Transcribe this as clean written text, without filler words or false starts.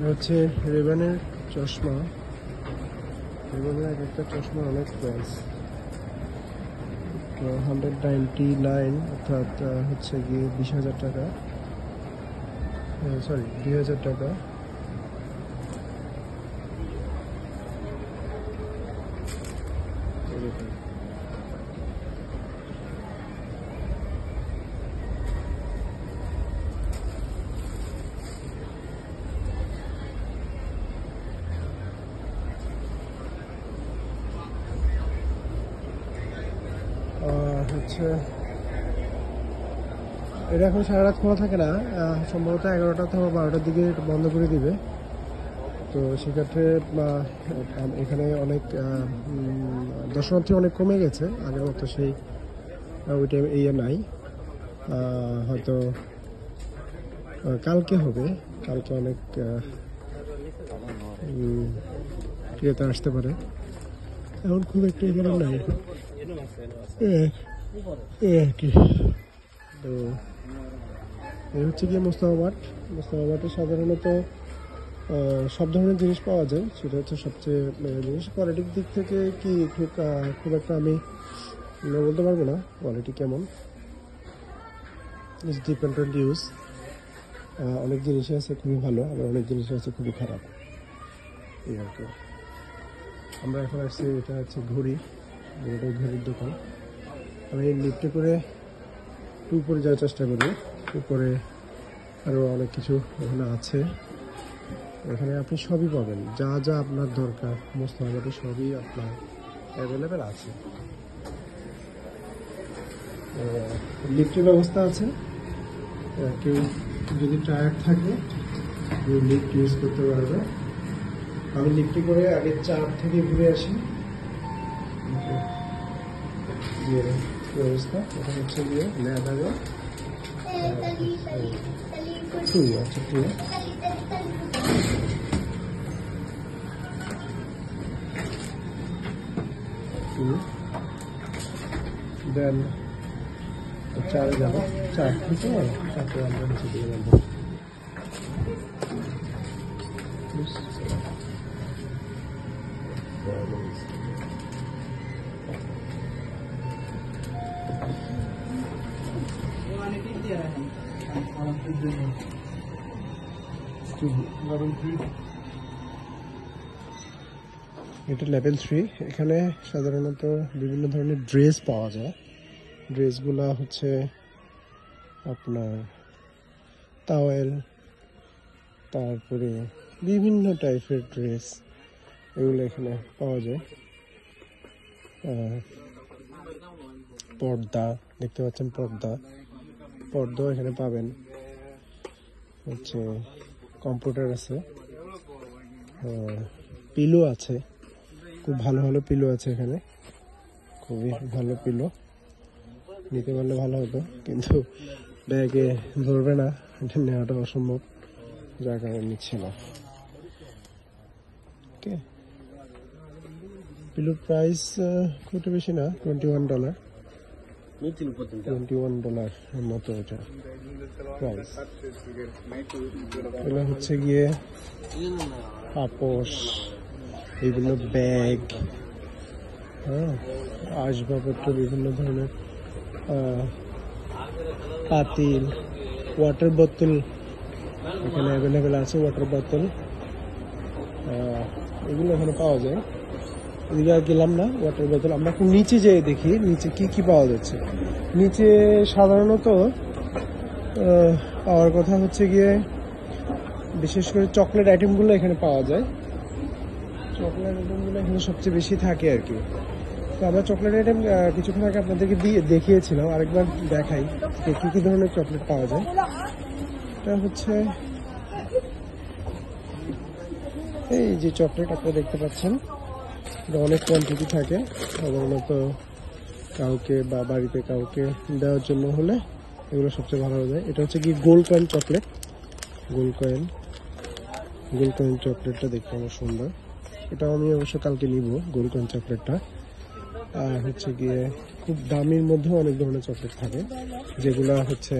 হচ্ছে রেবেনের চশমা। রেবেনের এক একটা চশমা অনেক প্রাইস। 199 অর্থাৎ হচ্ছে গিয়ে 20,000 টাকা, সরি 2,000 টাকা। এরকম হচ্ছে এটা এখন সারা রাত খোলা থাকে না, সম্ভবত 11টা অথবা 12টার দিকে বন্ধ করে দিবে। তো সেক্ষেত্রে এখানে অনেক দর্শনার্থী অনেক কমে গেছে, আগের মতো সেই ওই টাইম এই নাই। হয়তো কালকে হবে, কালকে অনেক ক্রেতা আসতে পারে। এখন খুব একটা এখানে নাই আর কি। তো এই হচ্ছে গিয়ে মোস্তফাবাদ। মোস্তফাবাদে সাধারণত সব ধরনের জিনিস পাওয়া যায়, সেটা হচ্ছে সবচেয়ে জিনিস। কোয়ালিটির দিক থেকে কি খুব একটা আমি বলতে পারবো না কোয়ালিটি কেমন, ইটস ডিপেন্ড অন ইউজ। অনেক জিনিসই আছে খুবই ভালো, আবার অনেক জিনিস আছে খুবই খারাপ, এই আর কি। আমরা এখন আসছি, এটা হচ্ছে ঘড়ি, ঘড়ির দোকান। আমি লিফটে করে উপরে যাওয়ার চেষ্টা করি। উপরে আরও অনেক কিছু এখানে আছে, এখানে আপনি সবই পাবেন, যা যা আপনার দরকার মোস্তফাবাদে সবই আপনার অ্যাভেলেবেল আছে। লিফটের ব্যবস্থা আছে, কেউ যদি টায়ার্ড থাকে লিফট ইউজ করতে পারবে। আমি লিফটে করে আগে 4 থেকে ঘুরে আসি। ব্যবস্থা এটা হচ্ছে গিয়ে লেদারে আচ্ছা দেন 4 যাবো, 4 থেকে 4টে আমরা নিচে দিয়ে যাবো। এটা লেভেল 3। এখানে সাধারণত বিভিন্ন ধরনের ড্রেস পাওয়া যায়। ড্রেসগুলা হচ্ছে আপনার টাওয়েল, তারপরে বিভিন্ন টাইপের ড্রেস, এগুলো এখানে পাওয়া যায়। পর্দা দেখতে পাচ্ছেন, পর্দাও এখানে পাবেন। হচ্ছে কম্পিউটার আছে, পিলো আছে, খুব ভালো ভালো পিলো আছে এখানে, খুবই ভালো পিলো। নিতে পারলে ভালো হতো, কিন্তু ব্যাগে ধরবে না, এটা নেওয়াটা অসম্ভব, যার কারণে নিচ্ছে না। ওকে, পিলোর প্রাইস খুব বেশি না, $21 মতো এটা প্রাইস। এগুলো হচ্ছে গিয়ে পাপোশ, বিভিন্ন ব্যাগ, হ্যাঁ, আসবাবপত্র, বিভিন্ন ধরনের পাতিল, ওয়াটার বোতল এখানে অ্যাভেলেবেল আছে। ওয়াটার বোতল এগুলো এখানে পাওয়া যায়। এদিকে আর গেলাম না ওয়াটার বোতল। আমরা একটু নিচে যেয়ে দেখি নিচে কি কি পাওয়া যাচ্ছে। নিচে সাধারণত পাওয়ার কথা হচ্ছে গিয়ে বিশেষ করে চকলেট আইটেমগুলো এখানে পাওয়া যায়। চকলেট আইটেমগুলো এখানে সবচেয়ে বেশি থাকে আর কি। তো আমরা চকলেট আইটেম কিছুক্ষণ আগে আপনাদেরকে দেখিয়েছিলাম, আরেকবার দেখাই কি কি ধরনের চকলেট পাওয়া যায়। এটা হচ্ছে এই যে চকলেট আপনারা দেখতে পাচ্ছেন, এটা অনেক কোয়ান্টিটি থাকে। সাধারণত কাউকে বা বাড়িতে কাউকে দেওয়ার জন্য হলে এগুলো সবচেয়ে ভালো হবে। এটা হচ্ছে কি gold coin chocolate, gold coin চকলেটটা দেখতে আমার সুন্দর। এটা আমি অবশ্য কালকে নিব, গোল্ড কয়েন চকলেটটা। আর হচ্ছে গিয়ে খুব দামির মধ্যেও অনেক ধরনের চকলেট থাকে, যেগুলা হচ্ছে